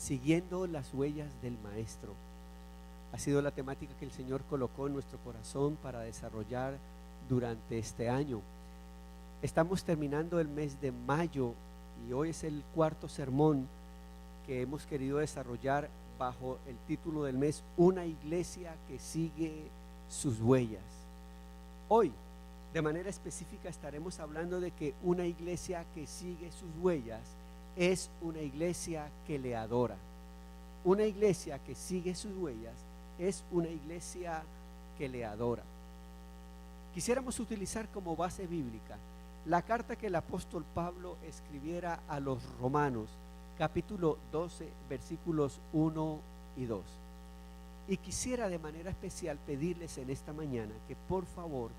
siguiendo las huellas del Maestro. Ha sido la temática que el Señor colocó en nuestro corazón para desarrollar durante este año. Estamos terminando el mes de mayo y hoy es el cuarto sermón que hemos querido desarrollar bajo el título del mes: una iglesia que sigue sus huellas. Hoy, de manera específica, estaremos hablando de que una iglesia que sigue sus huellas es una iglesia que le adora. Una iglesia que sigue sus huellas es una iglesia que le adora. Quisiéramos utilizar como base bíblica la carta que el apóstol Pablo escribiera a los Romanos, capítulo 12, versículos 1 y 2. Y quisiera de manera especial pedirles en esta mañana que por favor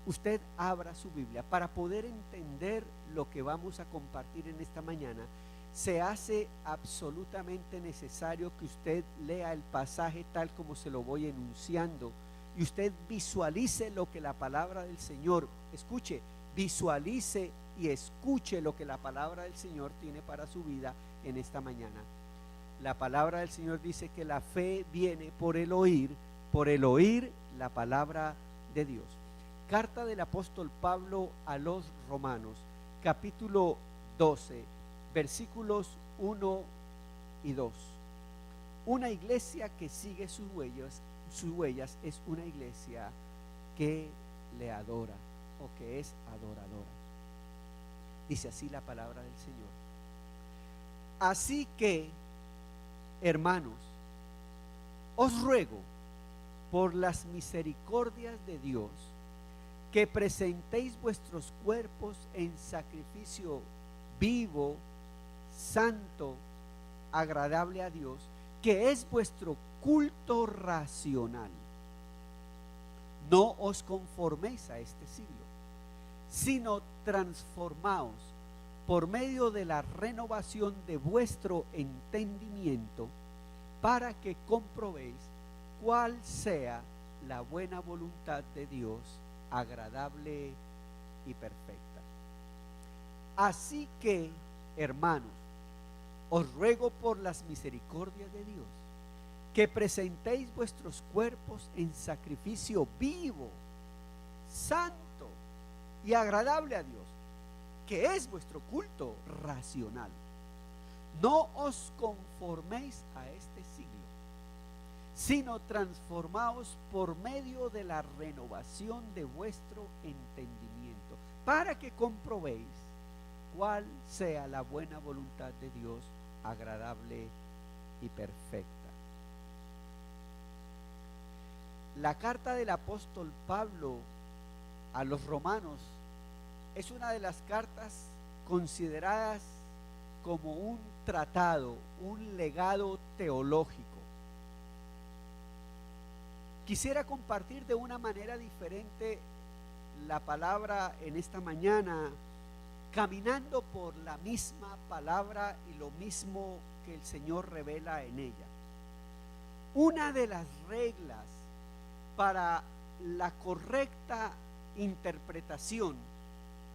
usted abra su Biblia para poder entender lo que vamos a compartir en esta mañana. Se hace absolutamente necesario que usted lea el pasaje tal como se lo voy enunciando y usted visualice lo que la palabra del Señor, escuche, visualice y escuche lo que la palabra del Señor tiene para su vida en esta mañana. La palabra del Señor dice que la fe viene por el oír la palabra de Dios. Carta del apóstol Pablo a los Romanos, capítulo 12, versículos 1 y 2. Una iglesia que sigue sus huellas es una iglesia que le adora o que es adoradora. Dice así la palabra del Señor. Así que, hermanos, os ruego por las misericordias de Dios que presentéis vuestros cuerpos en sacrificio vivo, santo, agradable a Dios, que es vuestro culto racional. No os conforméis a este siglo, sino transformaos por medio de la renovación de vuestro entendimiento, para que comprobéis cuál sea la buena voluntad de Dios, agradable y perfecta. Así que, hermanos, os ruego por las misericordias de Dios que presentéis vuestros cuerpos en sacrificio vivo, santo y agradable a Dios, que es vuestro culto racional. No os conforméis a este siglo, sino transformaos por medio de la renovación de vuestro entendimiento, para que comprobéis cuál sea la buena voluntad de Dios, agradable y perfecta. La carta del apóstol Pablo a los romanos es una de las cartas consideradas como un tratado, un legado teológico. Quisiera compartir de una manera diferente la palabra en esta mañana, caminando por la misma palabra y lo mismo que el Señor revela en ella. Una de las reglas para la correcta interpretación,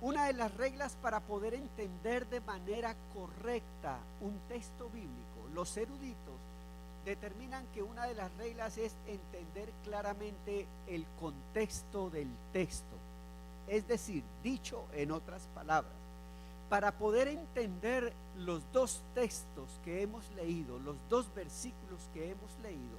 una de las reglas para poder entender de manera correcta un texto bíblico, los eruditos determinan que una de las reglas es entender claramente el contexto del texto. Es decir, dicho en otras palabras, para poder entender los dos textos que hemos leído, los dos versículos que hemos leído,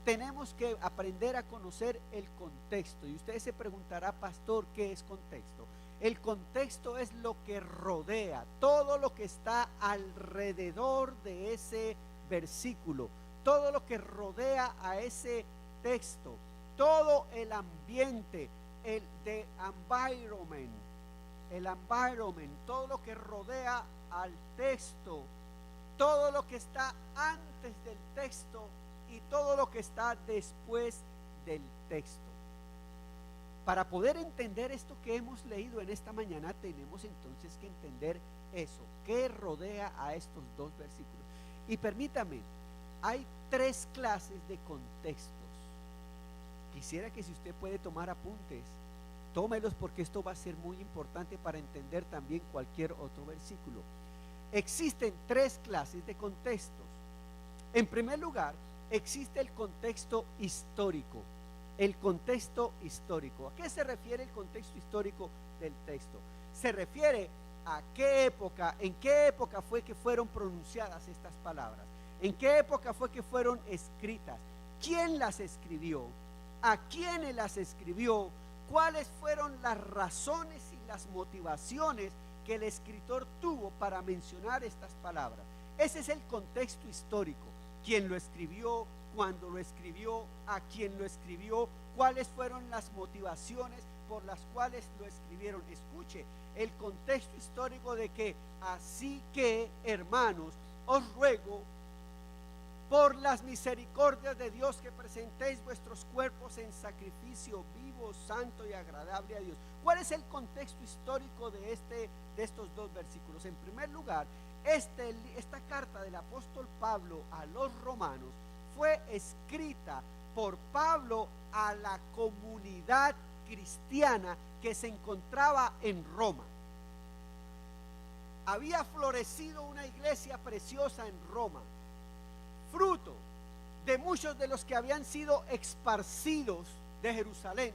tenemos que aprender a conocer el contexto. Y usted se preguntará, pastor, ¿qué es contexto? El contexto es lo que rodea, todo lo que está alrededor de ese versículo, todo lo que rodea a ese texto, todo el ambiente, el environment, todo lo que rodea al texto, todo lo que está antes del texto y todo lo que está después del texto. Para poder entender esto que hemos leído en esta mañana, tenemos entonces que entender eso, que rodea a estos dos versículos. Y permítame, hay tres clases de contextos. Quisiera que si usted puede tomar apuntes, tómelos, porque esto va a ser muy importante para entender también cualquier otro versículo. Existen tres clases de contextos. En primer lugar, existe el contexto histórico. El contexto histórico. ¿A qué se refiere el contexto histórico del texto? Se refiere a qué época, en qué época fue que fueron pronunciadas estas palabras, en qué época fue que fueron escritas, quién las escribió, a quiénes las escribió, cuáles fueron las razones y las motivaciones que el escritor tuvo para mencionar estas palabras. Ese es el contexto histórico. ¿Quién lo escribió? ¿Cuándo lo escribió? ¿A quién lo escribió? ¿Cuáles fueron las motivaciones por las cuales lo escribieron? Escuche, el contexto histórico de que, así que, hermanos, os ruego por las misericordias de Dios que presentéis vuestros cuerpos en sacrificio vivo, santo y agradable a Dios. ¿Cuál es el contexto histórico de estos dos versículos? En primer lugar, esta carta del apóstol Pablo a los romanos fue escrita por Pablo a la comunidad cristiana que se encontraba en Roma. Había florecido una iglesia preciosa en Roma, fruto de muchos de los que habían sido esparcidos de Jerusalén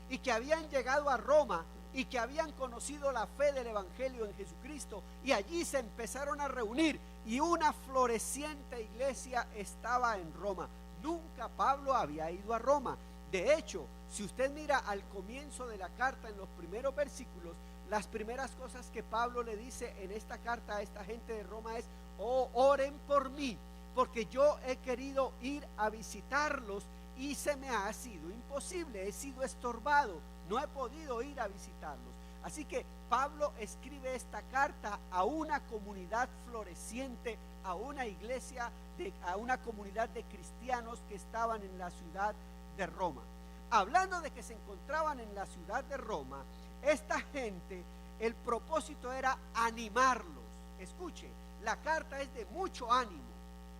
y que habían llegado a Roma y que habían conocido la fe del evangelio en Jesucristo, y allí se empezaron a reunir y una floreciente iglesia estaba en Roma. Nunca Pablo había ido a Roma. De hecho, si usted mira al comienzo de la carta, en los primeros versículos, las primeras cosas que Pablo le dice en esta carta a esta gente de Roma es: oh, oren por mí, porque yo he querido ir a visitarlos y se me ha sido imposible, he sido estorbado, no he podido ir a visitarlos. Así que Pablo escribe esta carta a una comunidad floreciente, a una iglesia, a una comunidad de cristianos que estaban en la ciudad de Roma. Hablando de que se encontraban en la ciudad de Roma, esta gente, el propósito era animarlos. Escuche, la carta es de mucho ánimo.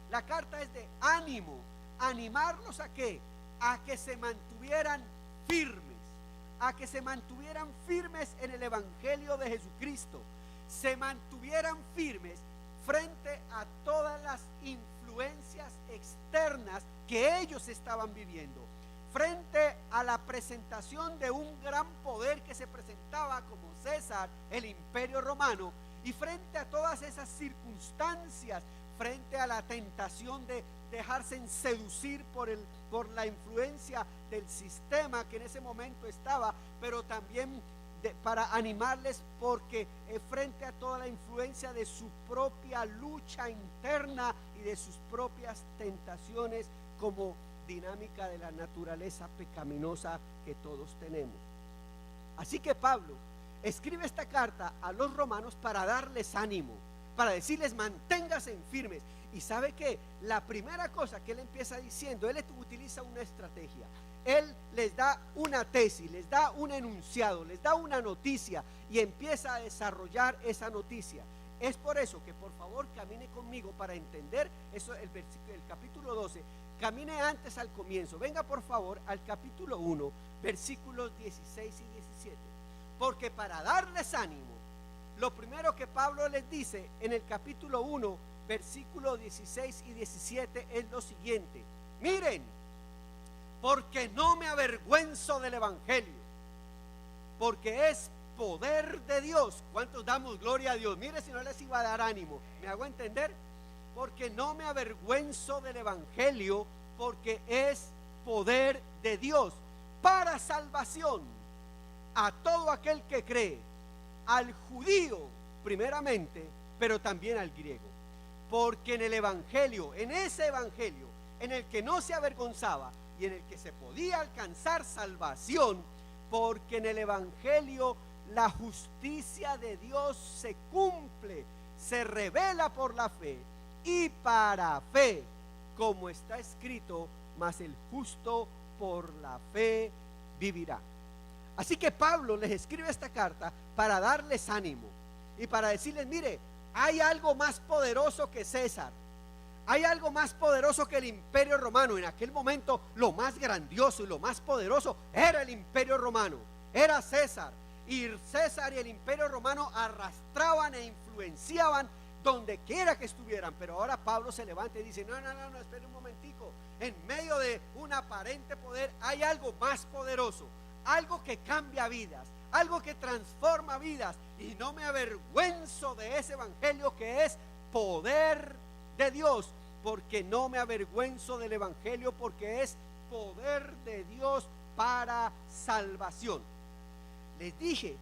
La carta es de ánimo. ¿Animarlos a qué? A que se mantuvieran firmes, a que se mantuvieran firmes en el evangelio de Jesucristo, se mantuvieran firmes frente a todas las influencias externas que ellos estaban viviendo, frente a la presentación de un gran poder que se presentaba como César, el imperio romano, y frente a todas esas circunstancias, frente a la tentación de dejarse seducir por la influencia del sistema que en ese momento estaba, pero también para animarles porque frente a toda la influencia de su propia lucha interna y de sus propias tentaciones como dinámica de la naturaleza pecaminosa que todos tenemos. Así que Pablo escribe esta carta a los romanos para darles ánimo, para decirles: manténganse firmes. Y sabe que la primera cosa que él empieza diciendo, él utiliza una estrategia. Él les da una tesis, les da un enunciado, les da una noticia y empieza a desarrollar esa noticia. Es por eso que por favor camine conmigo para entender eso, el capítulo 12. Camine antes al comienzo. Venga por favor al capítulo 1, versículos 16 y 17. Porque para darles ánimo, lo primero que Pablo les dice en el capítulo 1, versículos 16 y 17 es lo siguiente: miren, porque no me avergüenzo del evangelio, porque es poder de Dios. ¿Cuántos damos gloria a Dios? Mire, si no les iba a dar ánimo, ¿me hago entender? Porque no me avergüenzo del evangelio, porque es poder de Dios para salvación a todo aquel que cree, al judío primeramente, pero también al griego. Porque en el evangelio, en ese evangelio en el que no se avergonzaba y en el que se podía alcanzar salvación, porque en el evangelio la justicia de Dios se cumple, se revela por la fe, y para fe, como está escrito: mas el justo por la fe vivirá. Así que Pablo les escribe esta carta para darles ánimo y para decirles: mire, hay algo más poderoso que César, hay algo más poderoso que el imperio romano. En aquel momento lo más grandioso y lo más poderoso era el imperio romano, era César. Y César y el imperio romano arrastraban e influenciaban donde quiera que estuvieran. Pero ahora Pablo se levanta y dice, no, espere un momentico. En medio de un aparente poder hay algo más poderoso, algo que cambia vidas, algo que transforma vidas. Y no me avergüenzo de ese evangelio que es poder de Dios, porque no me avergüenzo del evangelio, porque es poder de Dios para salvación. Les dije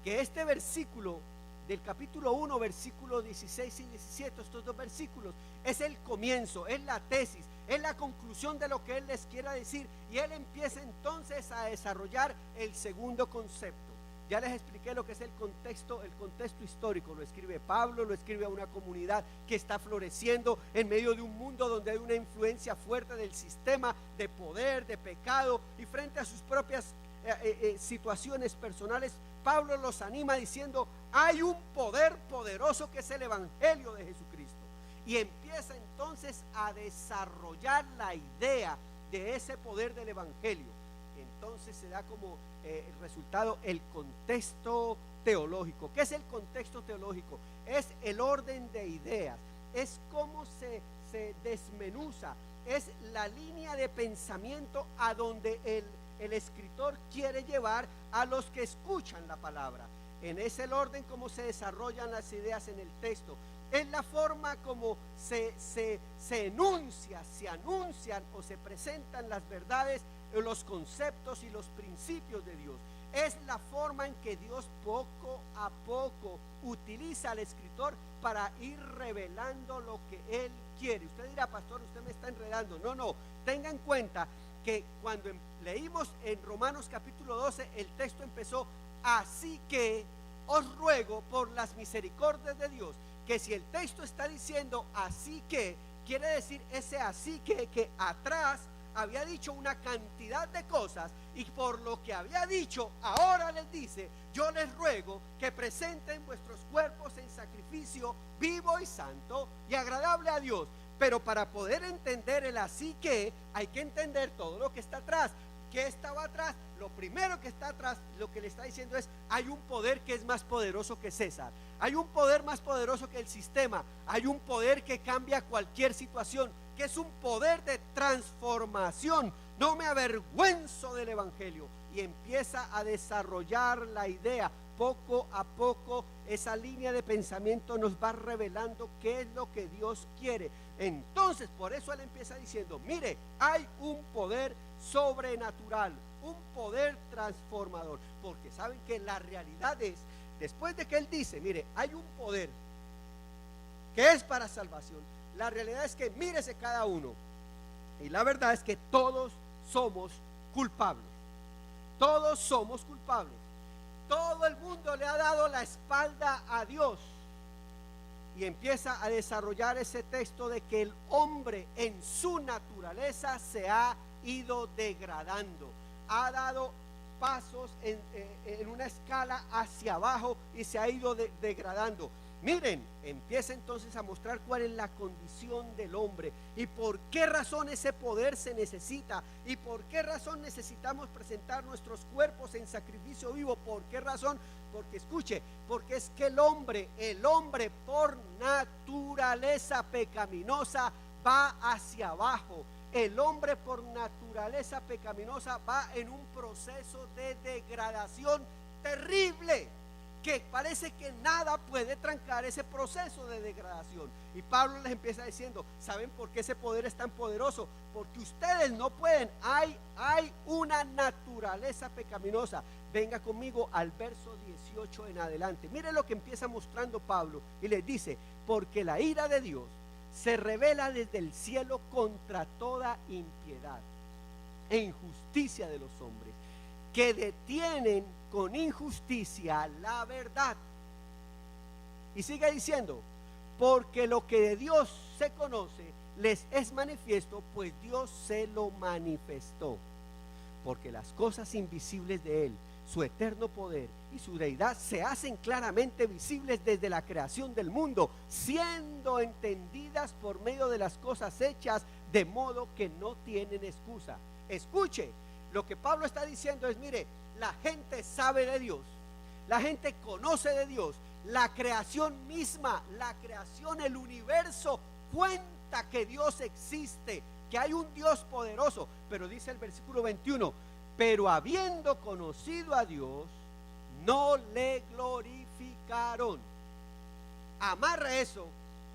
que este versículo del capítulo 1, versículos 16 y 17, estos dos versículos, es el comienzo, es la tesis, es la conclusión de lo que él les quiera decir, y él empieza entonces a desarrollar el segundo concepto. Ya les expliqué lo que es el contexto histórico. Lo escribe Pablo, lo escribe a una comunidad que está floreciendo en medio de un mundo donde hay una influencia fuerte del sistema de poder, de pecado, y frente a sus propias situaciones personales, Pablo los anima diciendo, hay un poder poderoso que es el evangelio de Jesucristo, y empieza entonces a desarrollar la idea de ese poder del evangelio. Entonces se da como el resultado el contexto teológico. ¿Qué es el contexto teológico? Es el orden de ideas, es cómo se desmenuza, es la línea de pensamiento a donde el escritor quiere llevar a los que escuchan la palabra. Es el orden como se desarrollan las ideas en el texto, es la forma como se enuncia, se anuncian o se presentan las verdades, los conceptos y los principios de Dios. Es la forma en que Dios poco a poco utiliza al escritor para ir revelando lo que Él quiere. Usted dirá, pastor, usted me está enredando. No, tenga en cuenta que cuando leímos en Romanos capítulo 12, el texto empezó, así que os ruego por las misericordias de Dios, que si el texto está diciendo así que, quiere decir ese así que atrás había dicho una cantidad de cosas, y por lo que había dicho ahora les dice, yo les ruego que presenten vuestros cuerpos en sacrificio vivo y santo y agradable a Dios. Pero para poder entender el así que, hay que entender todo lo que está atrás. ¿Qué estaba atrás? Lo primero que está atrás, lo que le está diciendo es, hay un poder que es más poderoso que César, hay un poder más poderoso que el sistema, hay un poder que cambia cualquier situación, que es un poder de transformación. No me avergüenzo del evangelio. Y empieza a desarrollar la idea. Poco a poco esa línea de pensamiento nos va revelando qué es lo que Dios quiere. Entonces, por eso él empieza diciendo, mire, hay un poder sobrenatural, un poder transformador. Porque saben que la realidad es, después de que él dice, mire, hay un poder que es para salvación, la realidad es que mírese cada uno, y la verdad es que todos somos culpables. Todos somos culpables. Todo el mundo le ha dado la espalda a Dios. Y empieza a desarrollar ese texto de que el hombre en su naturaleza se ha ido degradando, ha dado pasos en una escala hacia abajo y se ha ido degradando. Miren, empieza entonces a mostrar cuál es la condición del hombre y por qué razón ese poder se necesita, y por qué razón necesitamos presentar nuestros cuerpos en sacrificio vivo. ¿Por qué razón? Porque escuche, porque es que el hombre por naturaleza pecaminosa va hacia abajo. El hombre por naturaleza pecaminosa va en un proceso de degradación terrible, que parece que nada puede trancar ese proceso de degradación. Y Pablo les empieza diciendo, ¿saben por qué ese poder es tan poderoso? Porque ustedes no pueden, hay una naturaleza pecaminosa. Venga conmigo al verso 18 en adelante. Miren lo que empieza mostrando Pablo, y les dice, porque la ira de Dios se revela desde el cielo contra toda impiedad e injusticia de los hombres, que detienen con injusticia la verdad. Y sigue diciendo, porque lo que de Dios se conoce les es manifiesto, pues Dios se lo manifestó. Porque las cosas invisibles de Él, su eterno poder y su deidad, se hacen claramente visibles desde la creación del mundo, siendo entendidas por medio de las cosas hechas, de modo que no tienen excusa. Escuche, lo que Pablo está diciendo es, mire, la gente sabe de Dios, la gente conoce de Dios, La creación misma, la creación, el universo cuenta que Dios existe, que hay un Dios poderoso. Pero dice el versículo 21, pero habiendo conocido a Dios, no le glorificaron. Amarra eso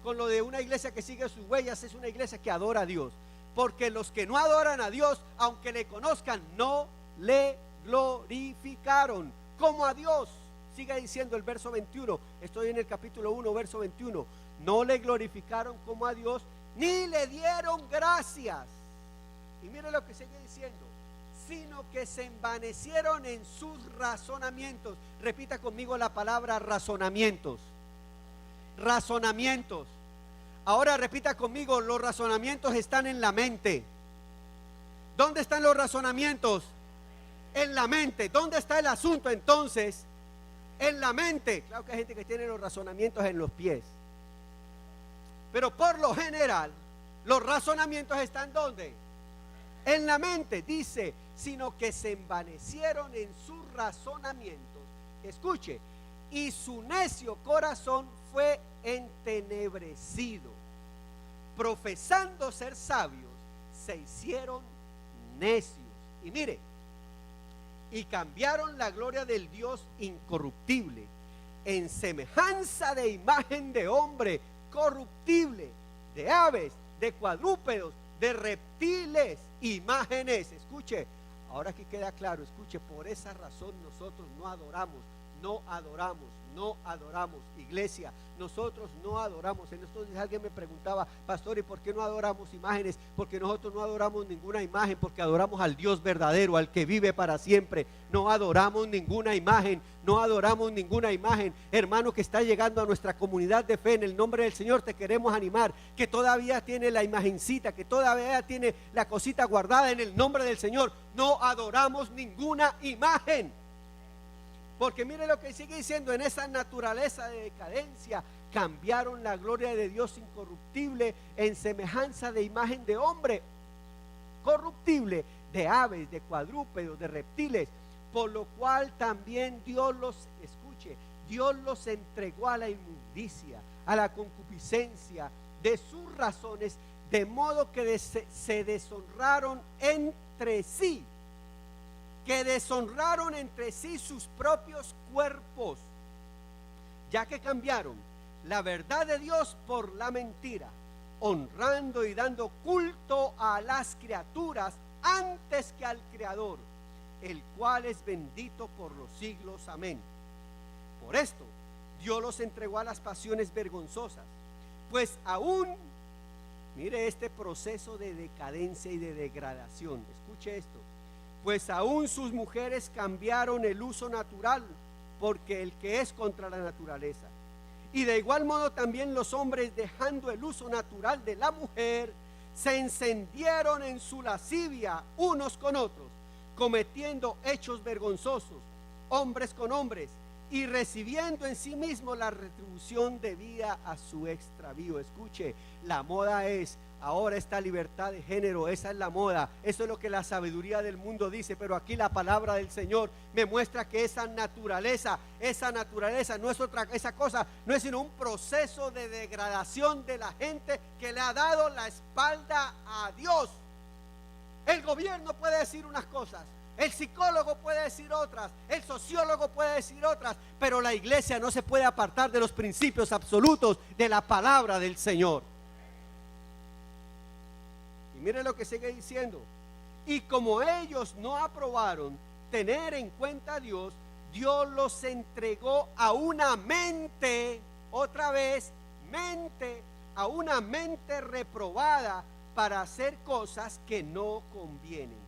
con lo de una iglesia que sigue sus huellas. Es una iglesia que adora a Dios, porque los que no adoran a Dios, aunque le conozcan, no le glorificaron como a Dios. Sigue diciendo el verso 21, estoy en el capítulo 1, verso 21. No le glorificaron como a Dios, ni le dieron gracias. Y mire lo que sigue diciendo, sino que se envanecieron en sus razonamientos. Repita conmigo la palabra razonamientos. Razonamientos. Ahora repita conmigo, los razonamientos están en la mente. ¿Dónde están los razonamientos? En la mente. ¿Dónde está el asunto entonces? En la mente. Claro que hay gente que tiene los razonamientos en los pies, pero por lo general los razonamientos están ¿dónde? En la mente. Dice, sino que se envanecieron en sus razonamientos. Escuche, y su necio corazón fue entenebrecido. Profesando ser sabios, se hicieron necios. Y mire, y cambiaron la gloria del Dios incorruptible en semejanza de imagen de hombre corruptible, de aves, de cuadrúpedos, de reptiles, imágenes. Escuche, ahora aquí queda claro, escuche, por esa razón nosotros no adoramos, iglesia, nosotros no adoramos. En estos días alguien me preguntaba, pastor, ¿y por qué no adoramos imágenes? Porque nosotros no adoramos ninguna imagen, porque adoramos al Dios verdadero, al que vive para siempre. No adoramos ninguna imagen, hermano que está llegando a nuestra comunidad de fe. En el nombre del Señor te queremos animar, que todavía tiene la imagencita, que todavía tiene la cosita guardada. En el nombre del Señor no adoramos ninguna imagen. Porque mire lo que sigue diciendo, en esa naturaleza de decadencia cambiaron la gloria de Dios incorruptible en semejanza de imagen de hombre corruptible, de aves, de cuadrúpedos, de reptiles, por lo cual también Dios los entregó a la inmundicia, a la concupiscencia de sus razones, de modo que se deshonraron entre sí. Que deshonraron entre sí sus propios cuerpos, ya que cambiaron la verdad de Dios por la mentira, honrando y dando culto a las criaturas antes que al Creador, el cual es bendito por los siglos. Amén. Por esto Dios los entregó a las pasiones vergonzosas, pues aún, mire este proceso de decadencia y de degradación, escuche esto, pues aún sus mujeres cambiaron el uso natural porque el que es contra la naturaleza. Y de igual modo también los hombres, dejando el uso natural de la mujer, se encendieron en su lascivia unos con otros, cometiendo hechos vergonzosos, hombres con hombres, y recibiendo en sí mismo la retribución debida a su extravío. Escuche, la moda es, ahora esta libertad de género, esa es la moda, eso es lo que la sabiduría del mundo dice, pero aquí la palabra del Señor me muestra que esa naturaleza no es otra, esa cosa no es sino un proceso de degradación de la gente que le ha dado la espalda a Dios. El gobierno puede decir unas cosas, el psicólogo puede decir otras, el sociólogo puede decir otras, pero la iglesia no se puede apartar de los principios absolutos de la palabra del Señor. Y mire lo que sigue diciendo, y como ellos no aprobaron tener en cuenta a Dios, Dios los entregó a una mente, otra vez, a una mente reprobada para hacer cosas que no convienen,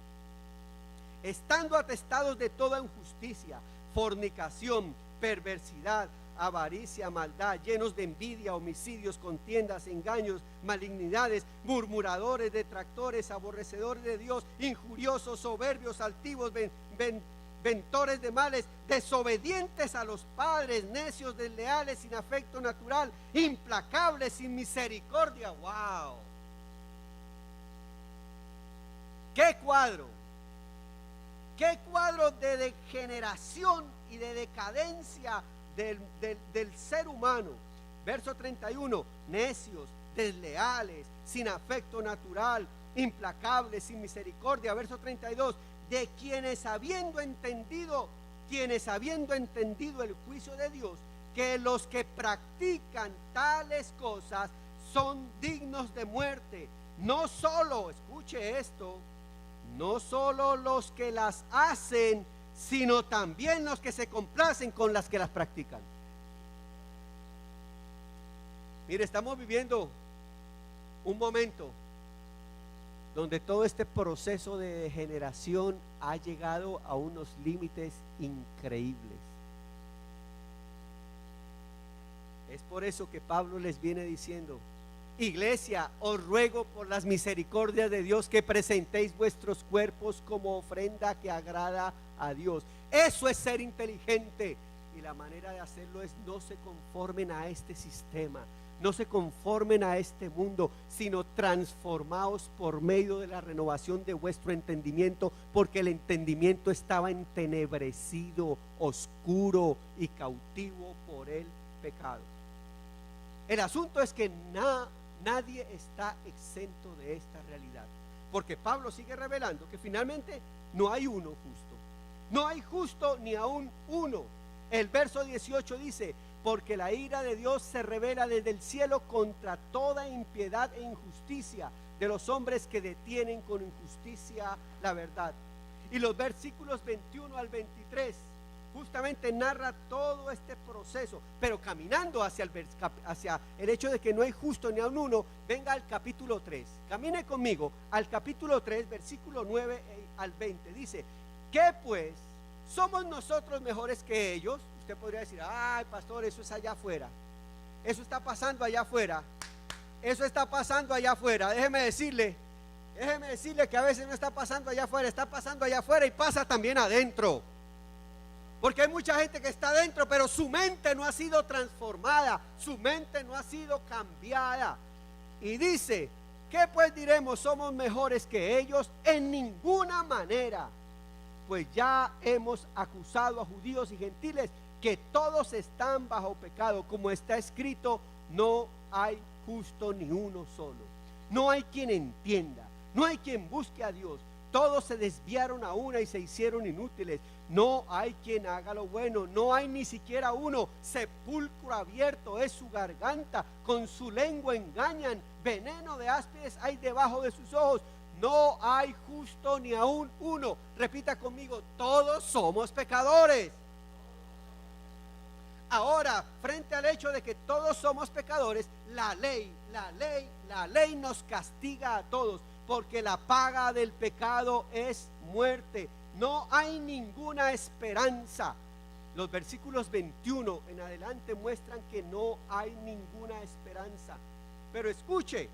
estando atestados de toda injusticia, fornicación, perversidad, avaricia, maldad, llenos de envidia, homicidios, contiendas, engaños, malignidades, murmuradores, detractores, aborrecedores de Dios, injuriosos, soberbios, altivos, ventores de males, desobedientes a los padres, necios, desleales, sin afecto natural, implacables, sin misericordia. ¡Wow! ¡Qué cuadro! ¡Qué cuadro de degeneración y de decadencia del ser humano. Verso 31, necios, desleales, sin afecto natural, implacables, sin misericordia. Verso 32, de quienes habiendo entendido el juicio de Dios, que los que practican tales cosas son dignos de muerte. No solo, escuche esto, no solo los que las hacen, sino también los que se complacen con las que las practican. Mire, estamos viviendo un momento donde todo este proceso de degeneración ha llegado a unos límites increíbles. Es por eso que Pablo les viene diciendo: iglesia, os ruego por las misericordias de Dios que presentéis vuestros cuerpos como ofrenda que agrada a Dios. Eso es ser inteligente, y la manera de hacerlo es: no se conformen a este sistema, no se conformen a este mundo, sino transformaos por medio de la renovación de vuestro entendimiento, porque el entendimiento estaba entenebrecido, oscuro y cautivo por el pecado. El asunto es que nadie está exento de esta realidad, porque Pablo sigue revelando que finalmente no hay uno justo, no hay justo ni aún uno. El verso 18 dice: porque la ira de Dios se revela desde el cielo contra toda impiedad e injusticia de los hombres que detienen con injusticia la verdad. Y los versículos 21 al 23 justamente narra todo este proceso, pero caminando hacia el hecho de que no hay justo ni aun uno. Venga al capítulo 3, camine conmigo al capítulo 3, versículo 9 al 20. Dice: ¿qué pues? ¿Somos nosotros mejores que ellos? Usted podría decir: ay, pastor, eso es allá afuera, eso está pasando allá afuera, eso está pasando allá afuera. Déjeme decirle que a veces no está pasando allá afuera, está pasando allá afuera y pasa también adentro. Porque hay mucha gente que está adentro, pero su mente no ha sido transformada, su mente no ha sido cambiada. Y dice: ¿qué pues diremos? ¿Somos mejores que ellos? En ninguna manera, pues ya hemos acusado a judíos y gentiles que todos están bajo pecado, como está escrito: no hay justo ni uno solo, no hay quien entienda, no hay quien busque a Dios. Todos se desviaron a una y se hicieron inútiles. No hay quien haga lo bueno, no hay ni siquiera uno. Sepulcro abierto es su garganta, con su lengua engañan. Veneno de áspides hay debajo de sus ojos. No hay justo ni aún uno. Repita conmigo: todos somos pecadores. Ahora, frente al hecho de que todos somos pecadores, la ley nos castiga a todos, porque la paga del pecado es muerte. No hay ninguna esperanza. Los versículos 21 en adelante muestran que no hay ninguna esperanza. Pero escuche,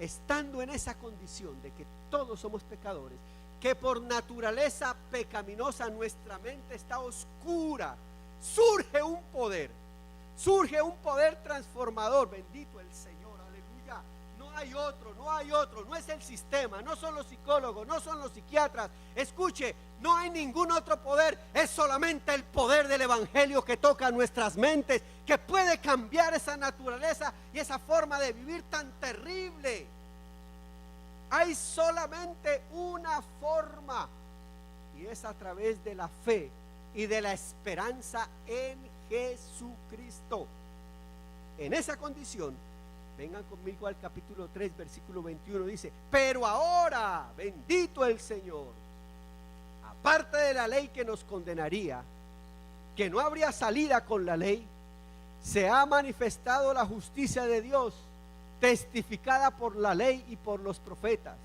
estando en esa condición de que todos somos pecadores, que por naturaleza pecaminosa nuestra mente está oscura, surge un poder transformador. Bendito el Señor, aleluya. No hay otro, no es el sistema, no son los psicólogos, no son los psiquiatras. Escuche, no hay ningún otro poder, es solamente el poder del evangelio que toca nuestras mentes, que puede cambiar esa naturaleza y esa forma de vivir tan terrible. Hay solamente una forma, y es a través de la fe y de la esperanza en Jesucristo. En esa condición, vengan conmigo al capítulo 3, versículo 21, dice: pero ahora, bendito el Señor, aparte de la ley que nos condenaría, que no habría salida con la ley, se ha manifestado la justicia de Dios, testificada por la ley y por los profetas.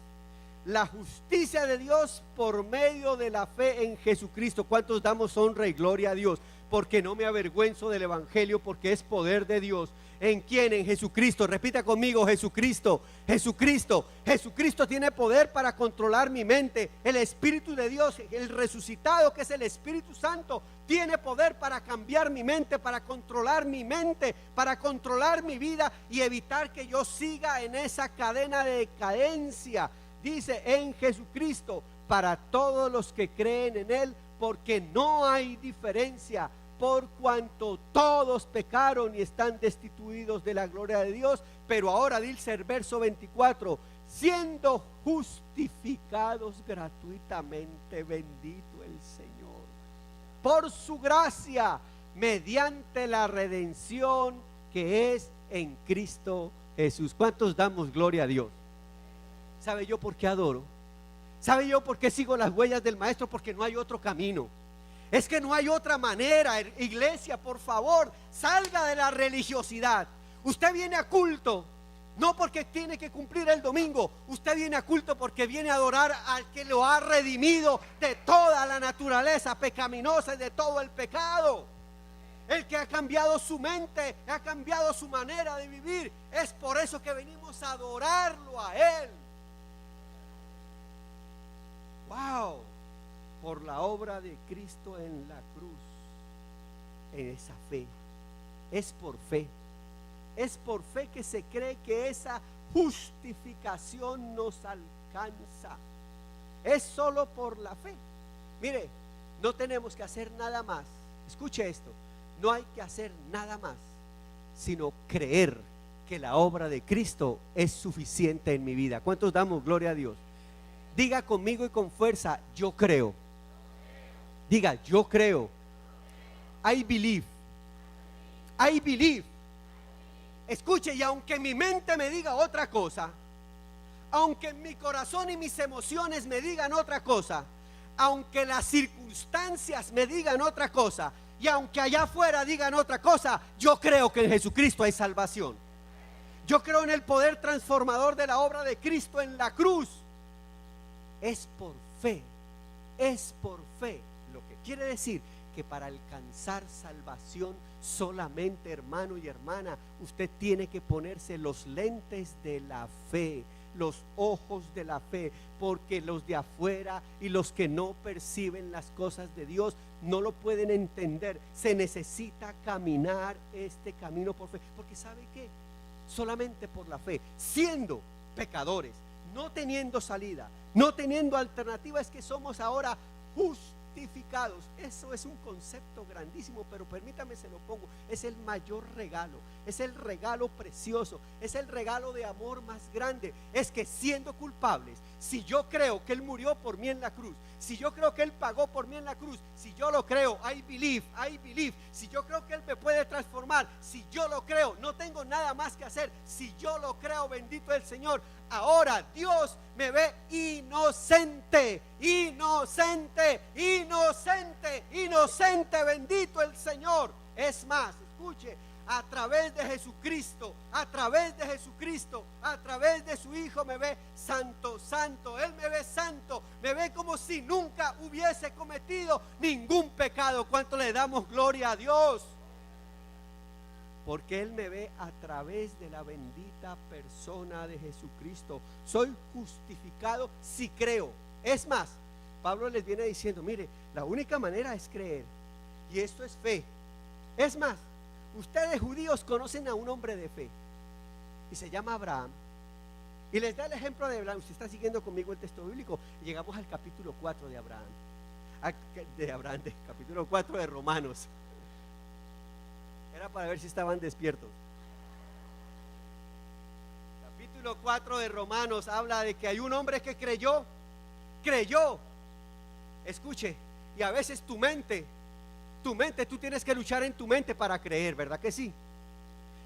La justicia de Dios por medio de la fe en Jesucristo. ¿Cuántos damos honra y gloria a Dios? Porque no me avergüenzo del evangelio, porque es poder de Dios. ¿En quién? En Jesucristo. Repita conmigo: Jesucristo. Jesucristo tiene poder para controlar mi mente. El Espíritu de Dios, el resucitado, que es el Espíritu Santo, tiene poder para cambiar mi mente, para controlar mi mente, para controlar mi vida y evitar que yo siga en esa cadena de decadencia. Dice: en Jesucristo, para todos los que creen en Él, porque no hay diferencia, por cuanto todos pecaron y están destituidos de la gloria de Dios. Pero ahora dice el verso 24, siendo justificados gratuitamente, bendito el Señor, por su gracia, mediante la redención que es en Cristo Jesús. ¿Cuántos damos gloria a Dios? ¿Sabe yo por qué adoro? ¿Sabe yo por qué sigo las huellas del Maestro? Porque no hay otro camino. Es que no hay otra manera. Iglesia, por favor, salga de la religiosidad. Usted viene a culto no porque tiene que cumplir el domingo. Usted viene a culto porque viene a adorar al que lo ha redimido de toda la naturaleza pecaminosa y de todo el pecado. El que ha cambiado su mente, ha cambiado su manera de vivir. Es por eso que venimos a adorarlo a Él. Wow, por la obra de Cristo en la cruz, en esa fe. Es por fe. Es por fe que se cree que esa justificación nos alcanza. Es solo por la fe. Mire, no tenemos que hacer nada más. Escuche esto. No hay que hacer nada más, sino creer que la obra de Cristo es suficiente en mi vida. ¿Cuántos damos gloria a Dios? Diga conmigo y con fuerza, yo creo. Diga, yo creo. I believe. I believe. Escuche, y aunque mi mente me diga otra cosa, aunque mi corazón y mis emociones me digan otra cosa, aunque las circunstancias me digan otra cosa, y aunque allá afuera digan otra cosa, yo creo que en Jesucristo hay salvación. Yo creo en el poder transformador de la obra de Cristo en la cruz. Es por fe, es por fe. Lo que quiere decir que para alcanzar salvación solamente, hermano y hermana, usted tiene que ponerse los lentes de la fe, los ojos de la fe, porque los de afuera y los que no perciben las cosas de Dios no lo pueden entender. Se necesita caminar este camino por fe, porque ¿sabe qué? Solamente por la fe, siendo pecadores, no teniendo salida, no teniendo alternativa, es que somos ahora justificados. Eso es un concepto grandísimo, pero permítame se lo pongo. Es el mayor regalo, es el regalo precioso, es el regalo de amor más grande. Es que siendo culpables, si yo creo que Él murió por mí en la cruz, si yo creo que Él pagó por mí en la cruz, si yo lo creo, I believe, si yo creo que Él me puede transformar, si yo lo creo, no tengo nada más que hacer. Si yo lo creo, bendito el Señor, ahora Dios me ve inocente, inocente, inocente, inocente, bendito el Señor. Es más, escuche, a través de Jesucristo, a través de Jesucristo, a través de su Hijo me ve santo, santo. Él me ve santo, me ve como si nunca hubiese cometido ningún pecado. ¿Cuánto le damos gloria a Dios? Porque Él me ve a través de la bendita persona de Jesucristo. Soy justificado si creo. Es más, Pablo les viene diciendo, mire, la única manera es creer, y esto es fe. Es más, ustedes judíos conocen a un hombre de fe y se llama Abraham, y les da el ejemplo de Abraham. Usted está siguiendo conmigo el texto bíblico. Llegamos al capítulo 4 de Abraham, capítulo 4 de Romanos. Era para ver si estaban despiertos. Capítulo 4 de Romanos habla de que hay un hombre que creyó. Escuche, y a veces tu mente, tú tienes que luchar en tu mente para creer, ¿verdad que sí?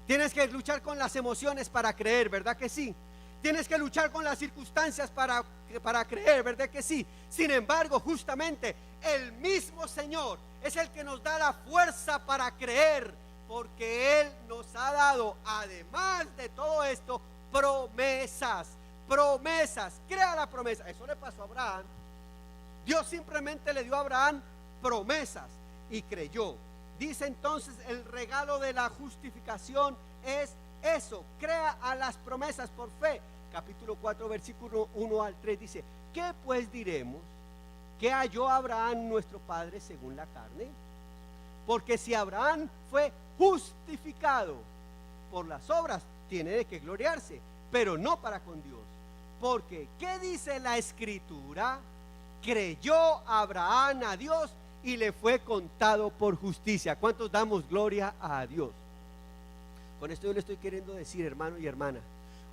Tienes que luchar con las emociones para creer, ¿verdad que sí? Tienes que luchar con las circunstancias para creer, ¿verdad que sí? Sin embargo, justamente el mismo Señor es el que nos da la fuerza para creer, porque Él nos ha dado, además de todo esto, promesas. Crea la promesa. Eso le pasó a Abraham. Dios simplemente le dio a Abraham promesas y creyó. Dice entonces, el regalo de la justificación es eso: crea a las promesas por fe. Capítulo 4 versículo 1 al 3 dice: ¿qué pues diremos? ¿Qué halló Abraham nuestro padre según la carne? Porque si Abraham fue justificado por las obras, tiene de qué gloriarse, pero no para con Dios. Porque ¿qué dice la Escritura? Creyó Abraham a Dios y le fue contado por justicia. ¿Cuántos damos gloria a Dios? Con esto yo le estoy queriendo decir, hermano y hermana,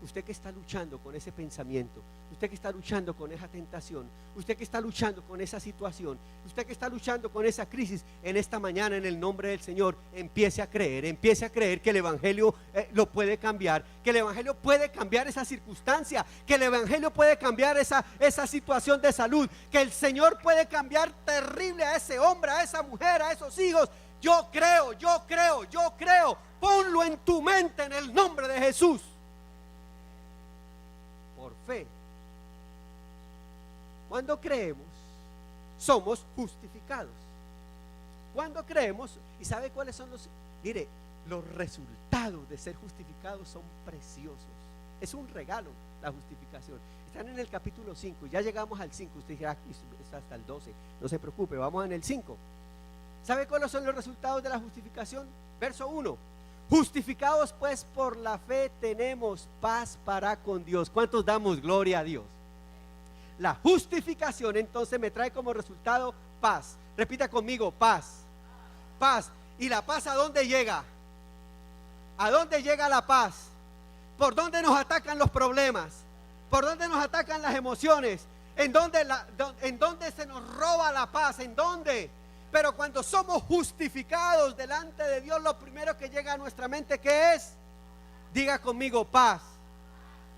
usted que está luchando con ese pensamiento, usted que está luchando con esa tentación, usted que está luchando con esa situación, usted que está luchando con esa crisis, en esta mañana, en el nombre del Señor, empiece a creer que el Evangelio lo puede cambiar, que el Evangelio puede cambiar esa circunstancia, que el Evangelio puede cambiar esa situación de salud, que el Señor puede cambiar terrible a ese hombre, a esa mujer, a esos hijos. Yo creo, ponlo en tu mente en el nombre de Jesús. Por fe. Cuando creemos, somos justificados. Cuando creemos, ¿y sabe cuáles son los? Mire, los resultados de ser justificados son preciosos. Es un regalo la justificación. Están en el capítulo 5, ya llegamos al 5. Usted dirá, está hasta el 12. No se preocupe, vamos en el 5. ¿Sabe cuáles son los resultados de la justificación? Verso 1. Justificados pues por la fe tenemos paz para con Dios. ¿Cuántos damos gloria a Dios? La justificación entonces me trae como resultado paz. Repita conmigo, paz. Paz. ¿Y la paz a dónde llega? ¿A dónde llega la paz? ¿Por dónde nos atacan los problemas? ¿Por dónde nos atacan las emociones? ¿En dónde se nos roba la paz? ¿En dónde? Pero cuando somos justificados delante de Dios, lo primero que llega a nuestra mente, ¿qué es? Diga conmigo, paz.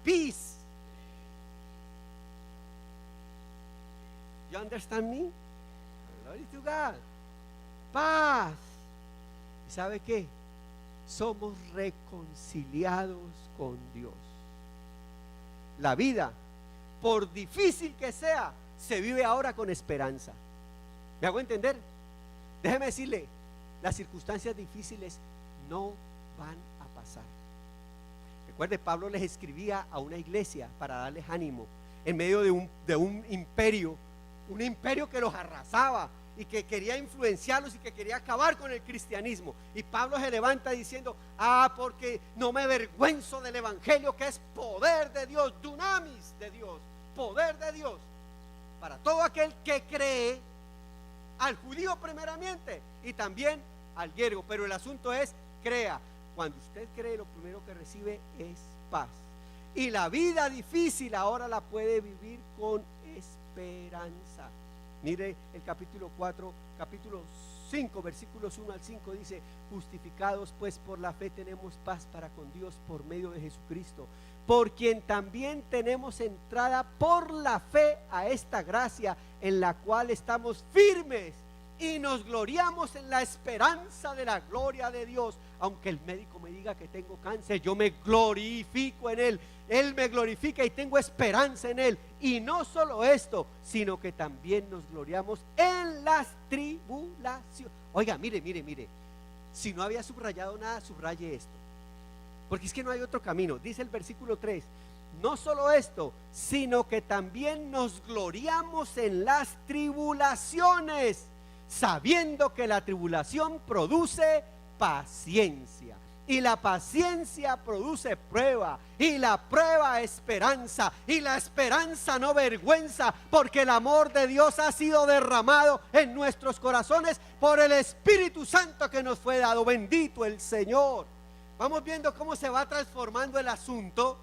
Peace. You understand me? Glory to God. Paz. ¿Y sabe qué? Somos reconciliados con Dios. La vida, por difícil que sea, se vive ahora con esperanza. ¿Me hago entender? Déjeme decirle, las circunstancias difíciles no van a pasar. Recuerde, Pablo les escribía a una iglesia para darles ánimo en medio de un imperio que los arrasaba y que quería influenciarlos y que quería acabar con el cristianismo. Y Pablo se levanta diciendo, porque no me avergüenzo del evangelio, que es poder de Dios, dunamis de Dios, poder de Dios para todo aquel que cree, al judío primeramente y también al griego. Pero el asunto es, crea. Cuando usted cree, lo primero que recibe es paz. Y la vida difícil ahora la puede vivir con esperanza. Mire el capítulo 5, versículos 1 al 5 dice: justificados pues por la fe tenemos paz para con Dios por medio de Jesucristo, por quien también tenemos entrada por la fe a esta gracia, en la cual estamos firmes y nos gloriamos en la esperanza de la gloria de Dios. Aunque el médico me diga que tengo cáncer, yo me glorifico en Él. Él me glorifica y tengo esperanza en Él. Y no solo esto, sino que también nos gloriamos en las tribulaciones. Oiga, mire. Si no había subrayado nada, subraye esto, porque es que no hay otro camino. Dice el versículo 3: no solo esto, sino que también nos gloriamos en las tribulaciones, sabiendo que la tribulación produce paciencia, y la paciencia produce prueba, y la prueba esperanza, y la esperanza no vergüenza, porque el amor de Dios ha sido derramado en nuestros corazones por el Espíritu Santo que nos fue dado. Bendito el Señor. Vamos viendo cómo se va transformando el asunto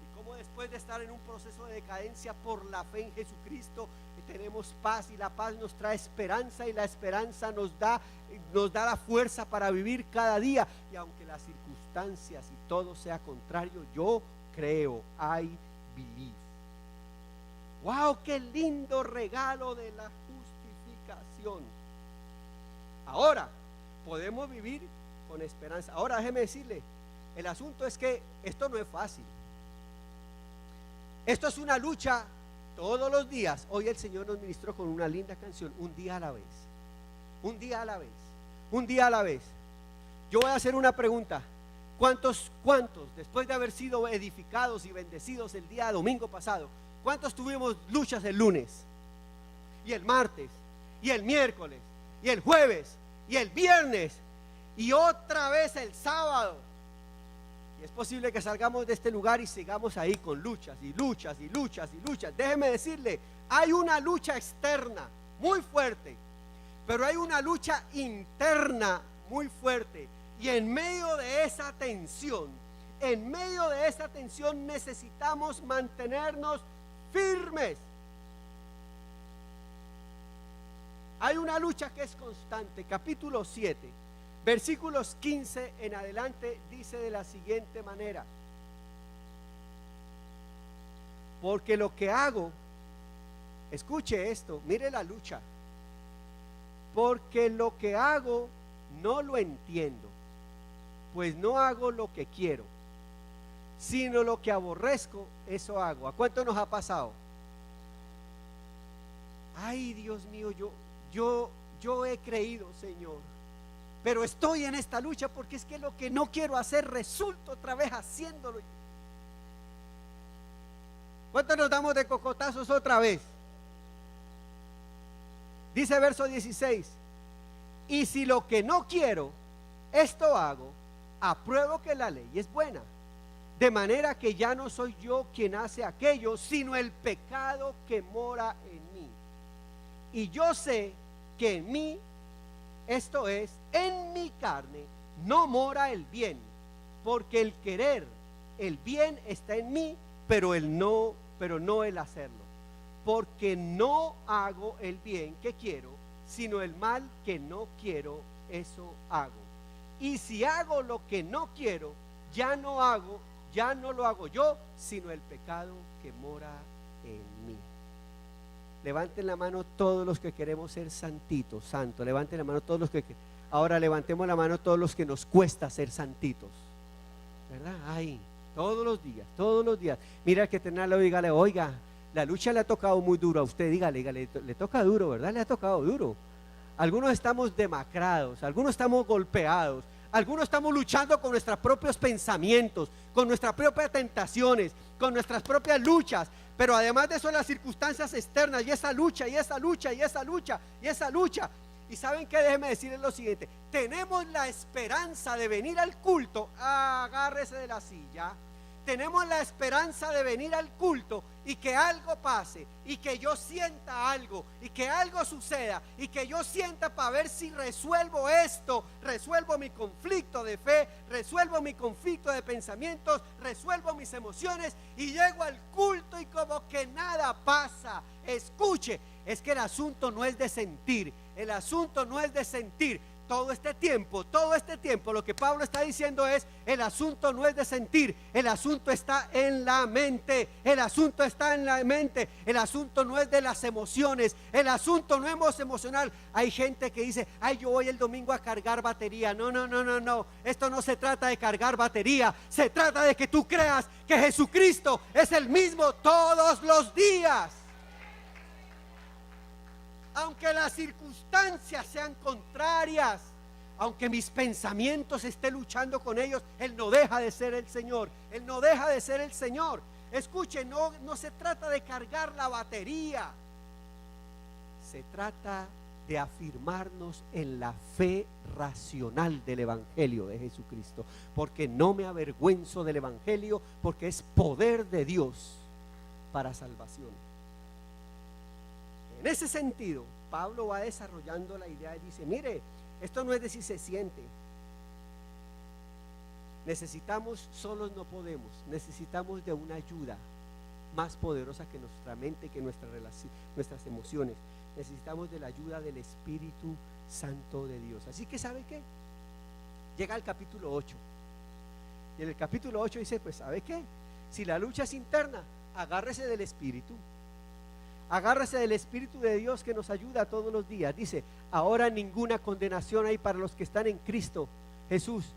y cómo después de estar en un proceso de decadencia, por la fe en Jesucristo tenemos paz, y la paz nos trae esperanza, y la esperanza nos da la fuerza para vivir cada día. Y aunque las circunstancias y todo sea contrario, yo creo, I believe. Wow, qué lindo regalo de la justificación. Ahora podemos vivir con esperanza. Ahora déjeme decirle, el asunto es que esto no es fácil. Esto es una lucha todos los días. Hoy el Señor nos ministró con una linda canción: un día a la vez, un día a la vez, un día a la vez. Yo voy a hacer una pregunta: ¿cuántos después de haber sido edificados y bendecidos el día domingo pasado, cuántos tuvimos luchas el lunes y el martes y el miércoles y el jueves y el viernes y otra vez el sábado? Y es posible que salgamos de este lugar y sigamos ahí con luchas y luchas y luchas y luchas. Déjeme decirle, hay una lucha externa muy fuerte, pero hay una lucha interna muy fuerte. Y en medio de esa tensión, necesitamos mantenernos firmes. Hay una lucha que es constante. Capítulo 7, versículos 15 en adelante, dice de la siguiente manera: porque lo que hago, escuche esto, mire la lucha, porque lo que hago no lo entiendo, pues no hago lo que quiero, sino lo que aborrezco, eso hago. ¿A cuánto nos ha pasado? Ay, Dios mío, yo he creído, Señor, pero estoy en esta lucha porque es que lo que no quiero hacer resulta otra vez haciéndolo. ¿Cuántos nos damos de cocotazos otra vez? Dice verso 16: y si lo que no quiero, esto hago, apruebo que la ley es buena, de manera que ya no soy yo quien hace aquello, sino el pecado que mora en mí. Y yo sé que en mí, esto es, en mi carne, no mora el bien, porque el querer el bien está en mí, pero no el hacerlo. Porque no hago el bien que quiero, sino el mal que no quiero, eso hago. Y si hago lo que no quiero, ya no lo hago yo, sino el pecado que mora en mí. Levanten la mano todos los que queremos ser santitos, santos. Levanten la mano todos los que... Ahora levantemos la mano todos los que nos cuesta ser santitos, ¿verdad? Ay, todos los días. Mira, que tenerlo, dígale: oiga, la lucha le ha tocado muy duro a usted. Dígale, le toca duro, ¿verdad? Le ha tocado duro. Algunos estamos demacrados, algunos estamos golpeados, algunos estamos luchando con nuestros propios pensamientos, con nuestras propias tentaciones, con nuestras propias luchas. Pero además de eso, las circunstancias externas, y esa lucha. Y saben que, déjenme decirles lo siguiente: tenemos la esperanza de venir al culto. Agárrese de la silla. Tenemos la esperanza de venir al culto y que algo pase, y que yo sienta algo, y que algo suceda, y que yo sienta para ver si resuelvo esto, resuelvo mi conflicto de fe, resuelvo mi conflicto de pensamientos, resuelvo mis emociones, y llego al culto y como que nada pasa. Escuche, es que el asunto no es de sentir, Todo este tiempo lo que Pablo está diciendo es: el asunto no es de sentir, el asunto está en la mente, el asunto no es de las emociones, el asunto no es emocional. Hay gente que dice: ay, yo voy el domingo a cargar batería. No, esto no se trata de cargar batería, se trata de que tú creas que Jesucristo es el mismo todos los días. Aunque las circunstancias sean contrarias, aunque mis pensamientos estén luchando con ellos, Él no deja de ser el Señor. Escuchen, no se trata de cargar la batería, se trata de afirmarnos en la fe racional del Evangelio de Jesucristo, porque no me avergüenzo del Evangelio, porque es poder de Dios para salvación. En ese sentido, Pablo va desarrollando la idea y dice: mire, esto no es de si se siente. Solos no podemos, necesitamos de una ayuda más poderosa que nuestra mente, que nuestras emociones. Necesitamos de la ayuda del Espíritu Santo de Dios. Así que, ¿sabe qué? Llega al capítulo 8. Y en el capítulo 8 dice: pues, ¿sabe qué? Si la lucha es interna, agárrese del Espíritu. Agárrese del Espíritu de Dios que nos ayuda todos los días. Dice: ahora ninguna condenación hay para los que están en Cristo Jesús,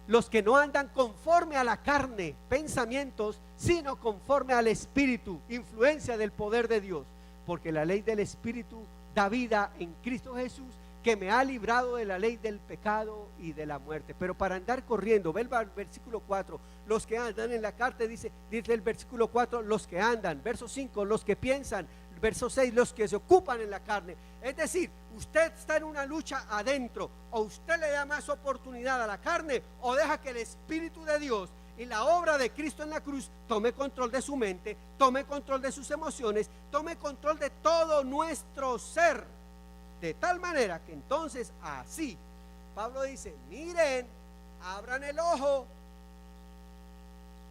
los que no andan conforme a la carne, pensamientos, sino conforme al Espíritu, influencia del poder de Dios. Porque la ley del Espíritu da vida en Cristo Jesús, que me ha librado de la ley del pecado y de la muerte. Pero para andar corriendo, ve el versículo 4, los que andan en la carne, dice el versículo 4, los que andan. Verso 5, los que piensan. Verso 6, los que se ocupan en la carne. Es decir, usted está en una lucha adentro: o usted le da más oportunidad a la carne, o deja que el Espíritu de Dios y la obra de Cristo en la cruz tome control de su mente, tome control de sus emociones, tome control de todo nuestro ser. De tal manera que entonces así, Pablo dice, miren, abran el ojo,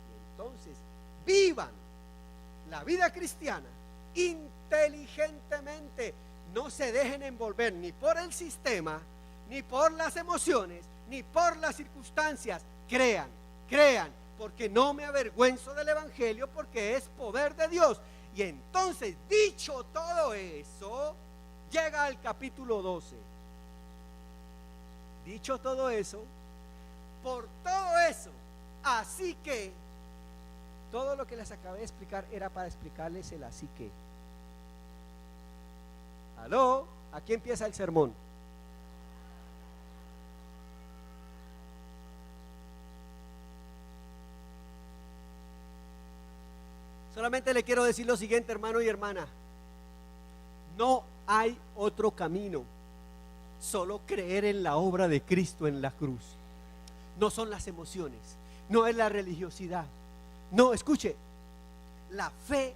y entonces vivan la vida cristiana inteligentemente. No se dejen envolver ni por el sistema, ni por las emociones, ni por las circunstancias. Crean, porque no me avergüenzo del evangelio, porque es poder de Dios. Y entonces, dicho todo eso, llega al capítulo 12. Dicho todo eso, por todo eso, así que todo lo que les acabé de explicar era para explicarles el así que. ¿Aló? Aquí empieza el sermón. Solamente le quiero decir lo siguiente, hermano y hermana. No hay otro camino, solo creer en la obra de Cristo en la cruz. No son las emociones, no es la religiosidad. No, escuche, la fe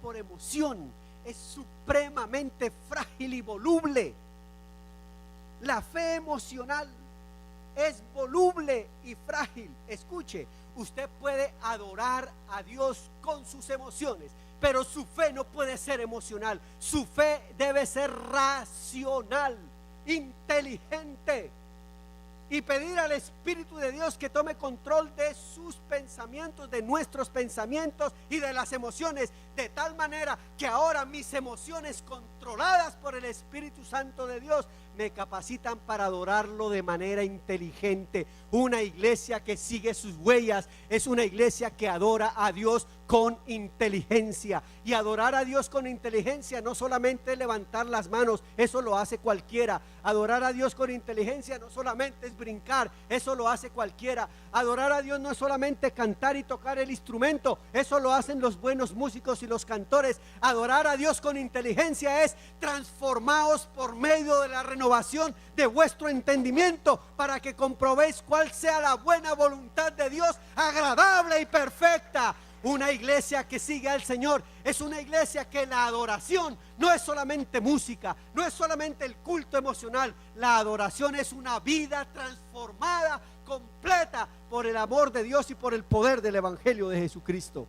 por emoción es supremamente frágil y voluble. La fe emocional es voluble y frágil. Escuche, usted puede adorar a Dios con sus emociones, pero su fe no puede ser emocional. Su fe debe ser racional, inteligente, y pedir al Espíritu de Dios que tome control de sus pensamientos, de nuestros pensamientos y de las emociones, de tal manera que ahora mis emociones, controladas por el Espíritu Santo de Dios, me capacitan para adorarlo de manera inteligente. Una iglesia que sigue sus huellas es una iglesia que adora a Dios con inteligencia. Y adorar a Dios con inteligencia no solamente levantar las manos, eso lo hace cualquiera. Adorar a Dios con inteligencia no solamente es brincar, eso lo hace cualquiera. Adorar a Dios no es solamente cantar y tocar el instrumento, eso lo hacen los buenos músicos y los cantores. Adorar a Dios con inteligencia es transformaos por medio de la renovación de vuestro entendimiento, para que comprobéis cuál sea la buena voluntad de Dios, agradable y perfecta. Una iglesia que sigue al Señor es una iglesia que la adoración no es solamente música, no es solamente el culto emocional. La adoración es una vida transformada, completa por el amor de Dios y por el poder del evangelio de Jesucristo.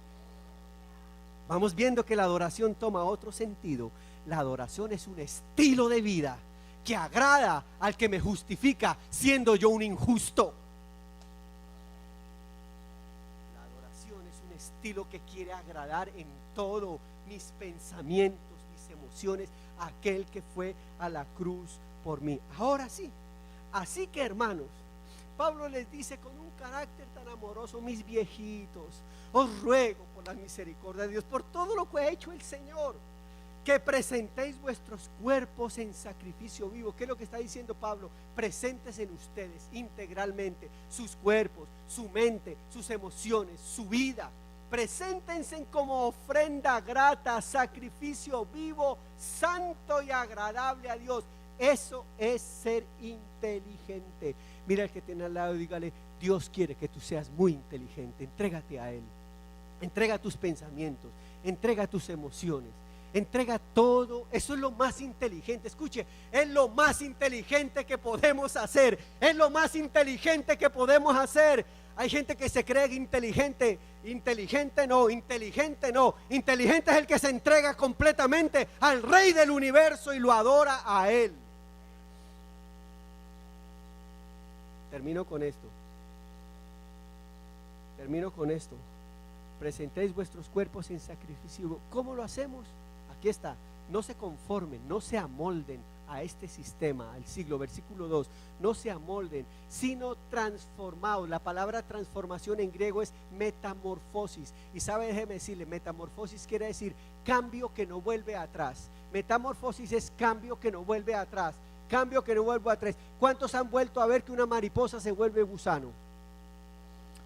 Vamos viendo que la adoración toma otro sentido. La adoración es un estilo de vida que agrada al que me justifica siendo yo un injusto. Estilo que quiere agradar en todo, mis pensamientos, mis emociones, a aquel que fue a la cruz por mí. Ahora sí, así que hermanos, Pablo les dice con un carácter tan amoroso: mis viejitos, os ruego por la misericordia de Dios, por todo lo que ha hecho el Señor, que presentéis vuestros cuerpos en sacrificio vivo. ¿Qué es lo que está diciendo Pablo? Presentes en ustedes integralmente, sus cuerpos, su mente, sus emociones, su vida. Preséntense como ofrenda grata, sacrificio vivo, santo y agradable a Dios. Eso es ser inteligente. Mira al que tiene al lado y dígale: Dios quiere que tú seas muy inteligente. Entrégate a Él. Entrega tus pensamientos, entrega tus emociones, entrega todo. Eso es lo más inteligente. Escuche, es lo más inteligente que podemos hacer. Es lo más inteligente que podemos hacer. Hay gente que se cree inteligente. Inteligente no. Inteligente es el que se entrega completamente al Rey del universo y lo adora a Él. Termino con esto. Presentéis vuestros cuerpos en sacrificio. ¿Cómo lo hacemos? Aquí está: no se conformen, no se amolden a este sistema, al siglo. Versículo 2: no se amolden, sino transformados. La palabra transformación en griego es metamorfosis. Y sabe, déjeme decirle, metamorfosis quiere decir cambio que no vuelve atrás. Metamorfosis es cambio que no vuelve atrás. Cambio que no vuelve atrás. ¿Cuántos han vuelto a ver que una mariposa se vuelve gusano?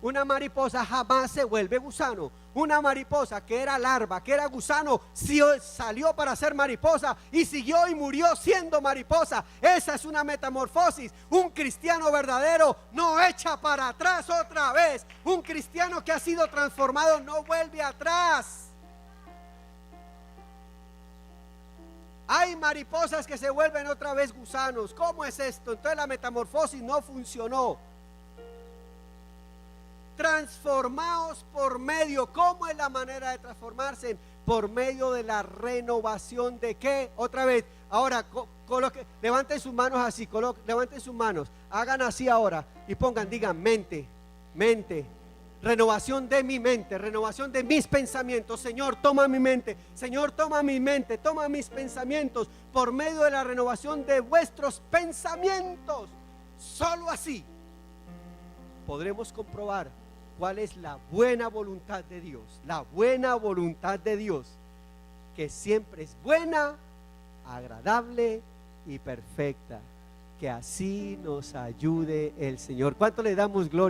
Una mariposa jamás se vuelve gusano. Una mariposa que era larva, que era gusano, salió para ser mariposa y siguió y murió siendo mariposa. Esa es una metamorfosis. Un cristiano verdadero no echa para atrás otra vez. Un cristiano que ha sido transformado no vuelve atrás. Hay mariposas que se vuelven otra vez gusanos. ¿Cómo es esto? Entonces la metamorfosis no funcionó. Transformaos por medio. ¿Cómo es la manera de transformarse? Por medio de la renovación de ¿qué? Otra vez. Ahora, levanten sus manos así. Levanten sus manos. Hagan así ahora. Y digan mente. Mente. Renovación de mi mente, renovación de mis pensamientos. Señor, toma mi mente. Señor, toma mi mente, toma mis pensamientos por medio de la renovación de vuestros pensamientos. Solo así podremos comprobar cuál es la buena voluntad de Dios. La buena voluntad de Dios, que siempre es buena, agradable y perfecta. Que así nos ayude el Señor. ¿Cuánto le damos gloria?